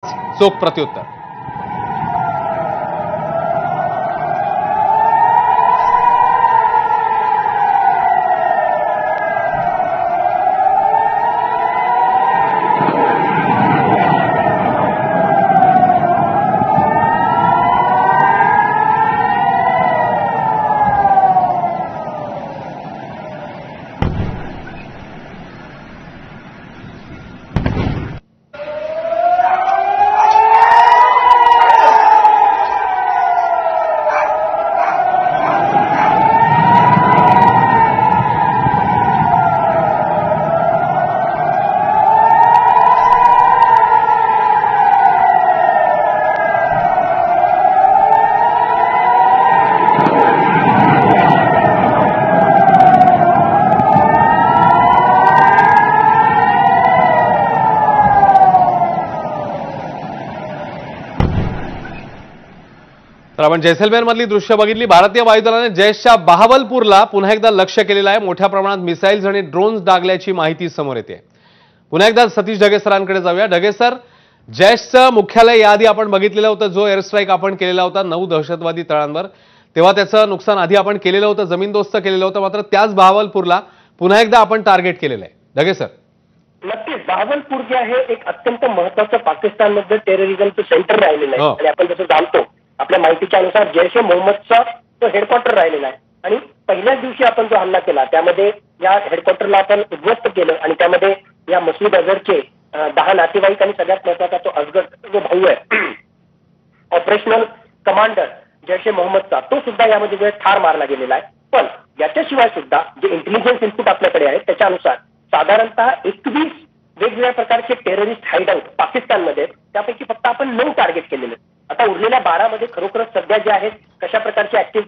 चोख प्रत्युत्तर। तर आपण जैसलमेर मधली दृश्य बघितली। भारतीय वायुदलाने जैशच्या बहावलपूरला पुन्हा एकदा लक्ष केलेलं आहे। मोठ्या प्रमाणात मिसाइल्स आणि ड्रोन्स डागल्याची माहिती समोर येते। पुन्हा एकदा सतीश ढगे सरांकडे जाऊया। ढगे सर, जैशचं मुख्यालय याआधी आपण बघितलेलं होतं, जो एअर स्ट्राईक आपण केलेला होता 9 दहशतवादी तळांवर, तेव्हा त्याचं नुकसान आधी आपण केलेलं होतं, जमीनदोस्त केलेलं होतं। मात्र त्याच बहावलपूरला पुन्हा एकदा आपण टार्गेट केलेलं आहे। ढगे सर, नक्कीच बहावलपूर जे आहे एक अत्यंत महत्त्वाचं पाकिस्तानमध्ये टेररिझमचं सेंटर राहिलेलं आहे आणि आपण जसं जाणतो आपल्या माहितीच्या अनुसार जैश ए मोहम्मदचा तो हेडक्वार्टर राहिलेला आहे आणि पहिल्याच दिवशी आपण जो हल्ला केला त्यामध्ये या हेडक्वार्टरला आपण उद्ध्वस्त केलं आणि त्यामध्ये या मसूद अझहरचे 10 नातेवाईक आणि सगळ्यात महत्त्वाचा तो असगर जो भाऊ आहे ऑपरेशनल कमांडर जैश ए मोहम्मदचा, तो सुद्धा यामध्ये वेळ ठार मारला गेलेला आहे। पण याच्याशिवाय सुद्धा जे इंटेलिजन्स इनपुट आपल्याकडे आहे त्याच्यानुसार साधारणतः 21 वेगवेगळ्या प्रकारचे टेररिस्ट हाईडआउट पाकिस्तानमध्ये, त्यापैकी फक्त आपण 9 टार्गेट केलेले। आता उरलेल्या 12 मध्ये खरोखरच सध्या जे आहेत कशा प्रकारचे ऍक्टिव्ह